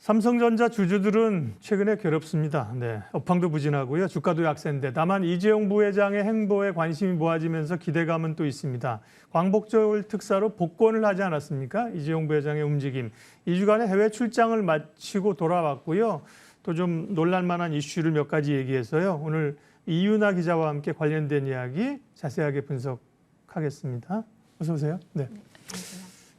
삼성전자 주주들은 최근에 괴롭습니다. 네, 업황도 부진하고요. 주가도 약세인데 다만 이재용 부회장의 행보에 관심이 모아지면서 기대감은 또 있습니다. 광복절 특사로 복권을 하지 않았습니까? 이재용 부회장의 움직임. 2주간의 해외 출장을 마치고 돌아왔고요. 또 좀 놀랄만한 이슈를 몇 가지 얘기해서요. 오늘 이윤아 기자와 함께 관련된 이야기 자세하게 분석하겠습니다. 어서 오세요. 네.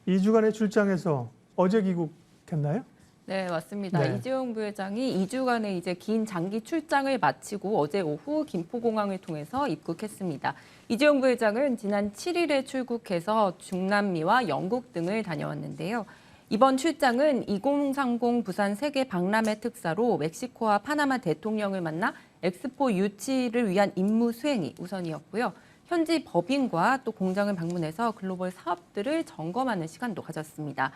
2주간의 출장에서 어제 귀국했나요? 네, 맞습니다. 네. 이재용 부회장이 2주간의 이제 긴 장기 출장을 마치고 어제 오후 김포공항을 통해서 입국했습니다. 이재용 부회장은 지난 7일에 출국해서 중남미와 영국 등을 다녀왔는데요. 이번 출장은 2030 부산 세계 박람회 특사로 멕시코와 파나마 대통령을 만나 엑스포 유치를 위한 임무 수행이 우선이었고요. 현지 법인과 또 공장을 방문해서 글로벌 사업들을 점검하는 시간도 가졌습니다.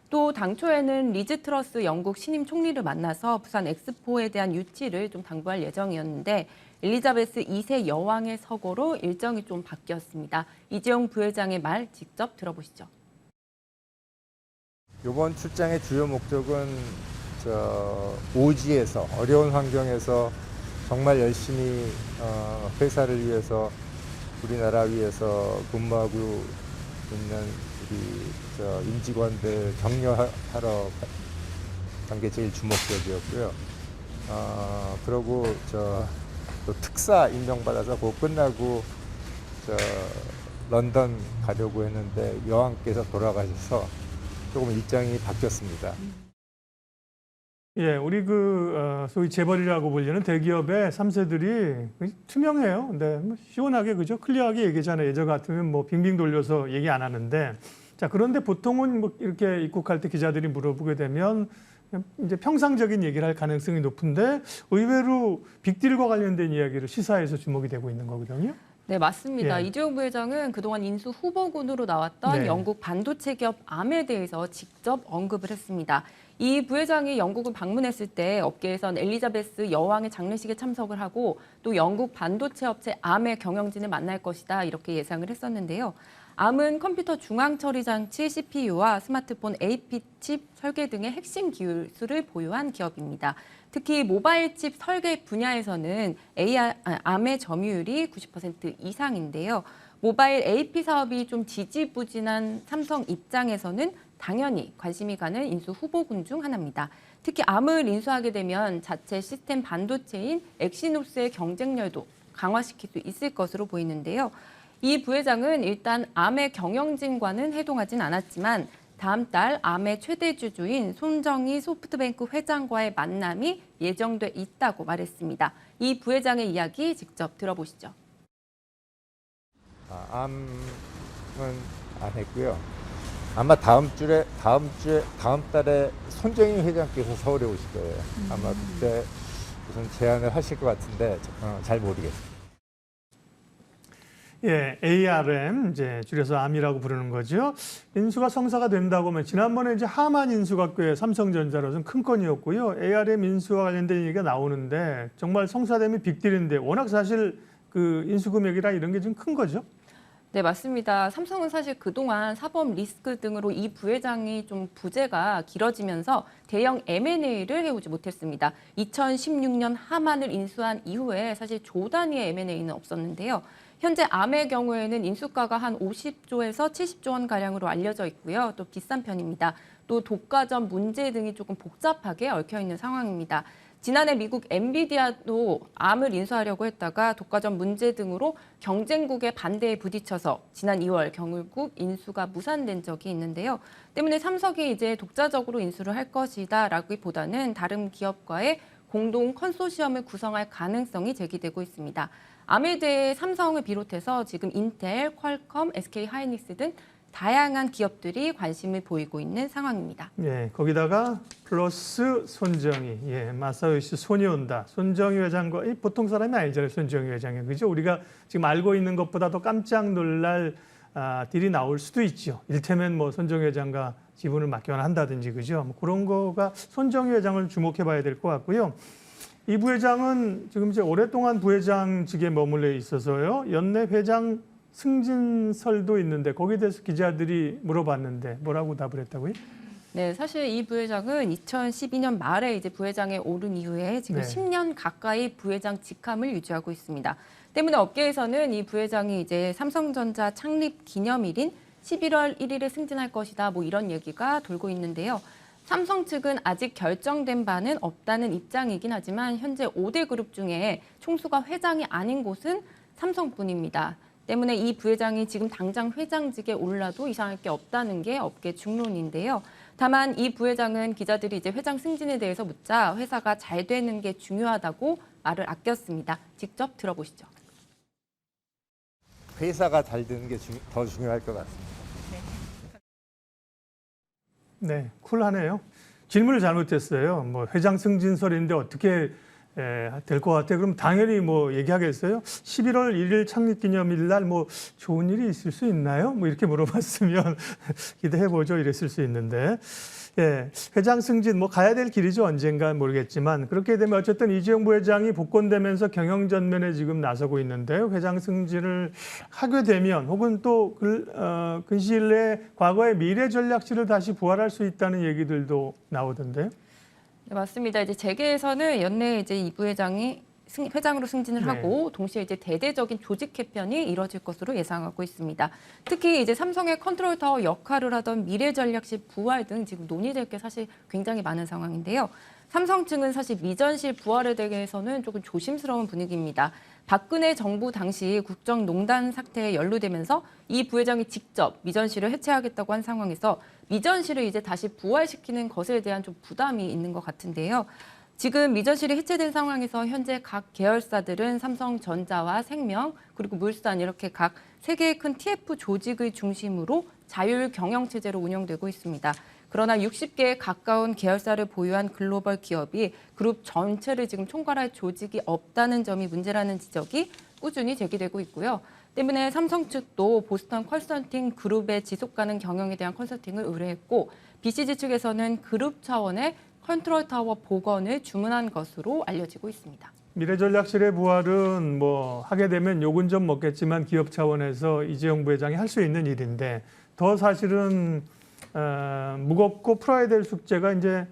또 당초에는 리즈 트러스 영국 신임 총리를 만나서 부산 엑스포에 대한 유치를 좀 당부할 예정이었는데 엘리자베스 2세 여왕의 서거로 일정이 좀 바뀌었습니다. 이재용 부회장의 말 직접 들어보시죠. 이번 출장의 주요 목적은 오지에서 어려운 환경에서 정말 열심히 회사를 위해서 우리나라 위해서 근무하고 있는 우리 임직원들 격려하러 간 게 제일 주목적이었고요. 그러고 또 특사 임명받아서 그거 끝나고 런던 가려고 했는데 여왕께서 돌아가셔서 조금 일정이 바뀌었습니다. 예, 우리 소위 재벌이라고 불리는 대기업의 3세들이 투명해요. 근데 뭐 시원하게 그죠? 클리어하게 얘기하잖아요. 예전 같으면 뭐 빙빙 돌려서 얘기 안 하는데. 자, 그런데 보통은 뭐 이렇게 입국할 때 기자들이 물어보게 되면 이제 평상적인 얘기를 할 가능성이 높은데 의외로 빅딜과 관련된 이야기를 시사해서 주목이 되고 있는 거거든요. 네, 맞습니다. 예. 이재용 부회장은 그동안 인수 후보군으로 나왔던 네. 영국 반도체 기업 암에 대해서 직접 언급을 했습니다. 이 부회장이 영국을 방문했을 때 업계에선 엘리자베스 여왕의 장례식에 참석을 하고 또 영국 반도체 업체 암의 경영진을 만날 것이다 이렇게 예상을 했었는데요. 암은 컴퓨터 중앙 처리 장치 CPU와 스마트폰 AP 칩 설계 등의 핵심 기술을 보유한 기업입니다. 특히 모바일 칩 설계 분야에서는 암의 점유율이 90% 이상인데요. 모바일 AP 사업이 좀 지지부진한 삼성 입장에서는 당연히 관심이 가는 인수 후보군 중 하나입니다. 특히 암을 인수하게 되면 자체 시스템 반도체인 엑시노스의 경쟁력도 강화시킬 수 있을 것으로 보이는데요. 이 부회장은 일단 암의 경영진과는 회동하진 않았지만 다음 달 암의 최대 주주인 손정희 소프트뱅크 회장과의 만남이 예정돼 있다고 말했습니다. 이 부회장의 이야기 직접 들어보시죠. 암은 안 했고요. 아마 다음 달에 손정희 회장께서 서울에 오실 거예요. 아마 그때 무슨 제안을 하실 것 같은데 잘 모르겠어요. 예, ARM 이제 줄여서 암이라고 부르는 거죠. 인수가 성사가 된다고 하면 지난번에 이제 하만 인수가 꽤 삼성전자로서는 큰 건이었고요. ARM 인수와 관련된 얘기가 나오는데 정말 성사되면 빅딜인데 워낙 사실 그 인수 금액이라 이런 게 좀 큰 거죠. 네, 맞습니다. 삼성은 사실 그동안 사법 리스크 등으로 이 부회장이 좀 부재가 길어지면서 대형 M&A를 해오지 못했습니다. 2016년 하만을 인수한 이후에 사실 조 단위의 M&A는 없었는데요. 현재 암의 경우에는 인수가가 한 50조에서 70조 원가량으로 알려져 있고요. 또 비싼 편입니다. 또 독과점 문제 등이 조금 복잡하게 얽혀있는 상황입니다. 지난해 미국 엔비디아도 암을 인수하려고 했다가 독과점 문제 등으로 경쟁국의 반대에 부딪혀서 지난 2월 결국 인수가 무산된 적이 있는데요. 때문에 삼성이 이제 독자적으로 인수를 할 것이다라기보다는 다른 기업과의 공동 컨소시엄을 구성할 가능성이 제기되고 있습니다. 암에 대해 삼성을 비롯해서 지금 인텔, 퀄컴, SK 하이닉스 등 다양한 기업들이 관심을 보이고 있는 상황입니다. 예, 거기다가 플러스 손정희, 예, 마사요시 손이 온다. 손정희 회장과 보통 사람이 알잖아요, 손정희 회장이 그죠? 우리가 지금 알고 있는 것보다 더 깜짝 놀랄 딜이 나올 수도 있죠. 일테면 뭐 손정희 회장과 지분을 맡겨한다든지 그죠? 뭐 그런 거가 손정희 회장을 주목해봐야 될 것 같고요. 이 부회장은 지금 이제 오랫동안 부회장직에 머물러 있어서요. 연내 회장 승진설도 있는데 거기에 대해서 기자들이 물어봤는데 뭐라고 답을 했다고요? 네, 사실 이 부회장은 2012년 말에 이제 부회장에 오른 이후에 지금 네. 10년 가까이 부회장 직함을 유지하고 있습니다. 때문에 업계에서는 이 부회장이 이제 삼성전자 창립 기념일인 11월 1일에 승진할 것이다, 뭐 이런 얘기가 돌고 있는데요. 삼성 측은 아직 결정된 바는 없다는 입장이긴 하지만 현재 5대 그룹 중에 총수가 회장이 아닌 곳은 삼성뿐입니다. 때문에 이 부회장이 지금 당장 회장직에 올라도 이상할 게 없다는 게 업계 중론인데요. 다만 이 부회장은 기자들이 이제 회장 승진에 대해서 묻자 회사가 잘 되는 게 중요하다고 말을 아꼈습니다. 직접 들어보시죠. 회사가 잘 되는 게 더 중요할 것 같습니다. 네, 쿨하네요. 질문을 잘못했어요. 뭐 회장 승진설인데 어떻게 될 것 같아? 그럼 당연히 뭐 얘기하겠어요? 11월 1일 창립기념일 날 뭐 좋은 일이 있을 수 있나요? 뭐 이렇게 물어봤으면 기대해보죠. 이랬을 수 있는데. 예, 회장 승진 뭐 가야 될 길이죠. 언젠가 모르겠지만 그렇게 되면 어쨌든 이재용 부회장이 복권되면서 경영 전면에 지금 나서고 있는데요. 회장 승진을 하게 되면 혹은 또 근시일 내에 과거의 미래 전략실을 다시 부활할 수 있다는 얘기들도 나오던데요. 네, 맞습니다. 이제 재계에서는 연내에 이제 이 부회장이 회장으로 승진을 네. 하고 동시에 이제 대대적인 조직 개편이 이뤄질 것으로 예상하고 있습니다. 특히 이제 삼성의 컨트롤 타워 역할을 하던 미래 전략실 부활 등 지금 논의될 게 사실 굉장히 많은 상황인데요. 삼성 측은 사실 미전실 부활에 대해서는 조금 조심스러운 분위기입니다. 박근혜 정부 당시 국정농단 사태에 연루되면서 이 부회장이 직접 미전실을 해체하겠다고 한 상황에서 미전실을 이제 다시 부활시키는 것에 대한 좀 부담이 있는 것 같은데요. 지금 미전실이 해체된 상황에서 현재 각 계열사들은 삼성전자와 생명 그리고 물산 이렇게 각 3개의 큰 TF 조직을 중심으로 자율 경영 체제로 운영되고 있습니다. 그러나 60개에 가까운 계열사를 보유한 글로벌 기업이 그룹 전체를 지금 총괄할 조직이 없다는 점이 문제라는 지적이 꾸준히 제기되고 있고요. 때문에 삼성 측도 보스턴 컨설팅 그룹의 지속 가능 경영에 대한 컨설팅을 의뢰했고 BCG 측에서는 그룹 차원의 컨트롤 타워 복원을 주문한 것으로 알려지고 있습니다. 미래전략실의 부활은 뭐 하게 되면 욕은 좀 먹겠지만 기업 차원에서 이재용 부회장이 할 수 있는 일인데 더 사실은 무겁고 풀어야 될 숙제가 이제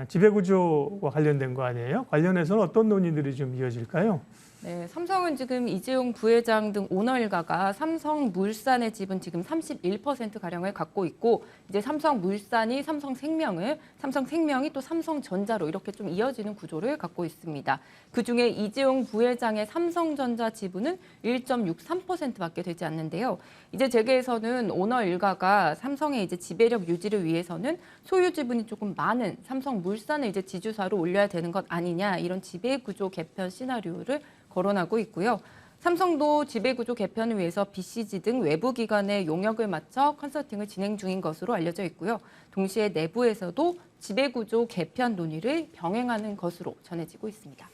지배구조와 관련된 거 아니에요? 관련해서는 어떤 논의들이 좀 이어질까요? 네, 삼성은 지금 이재용 부회장 등 오너 일가가 삼성물산의 지분 지금 31%가량을 갖고 있고 이제 삼성물산이 삼성생명이 또 삼성전자로 이렇게 좀 이어지는 구조를 갖고 있습니다. 그중에 이재용 부회장의 삼성전자 지분은 1.63%밖에 되지 않는데요. 이제 재계에서는 오너 일가가 삼성의 이제 지배력 유지를 위해서는 소유 지분이 조금 많은 삼성물산을 이제 지주사로 올려야 되는 것 아니냐 이런 지배구조 개편 시나리오를 거론하고 있고요. 삼성도 지배구조 개편을 위해서 BCG 등 외부 기관의 용역을 맞춰 컨설팅을 진행 중인 것으로 알려져 있고요. 동시에 내부에서도 지배구조 개편 논의를 병행하는 것으로 전해지고 있습니다.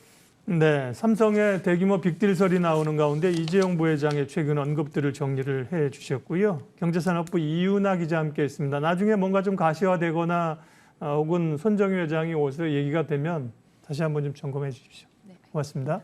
네, 삼성의 대규모 빅딜설이 나오는 가운데 이재용 부회장의 최근 언급들을 정리를 해 주셨고요. 경제산업부 이윤아 기자 함께했습니다. 나중에 뭔가 좀 가시화되거나 혹은 손정희 회장이 오서 얘기가 되면 다시 한번 좀 점검해 주십시오. 네. 고맙습니다.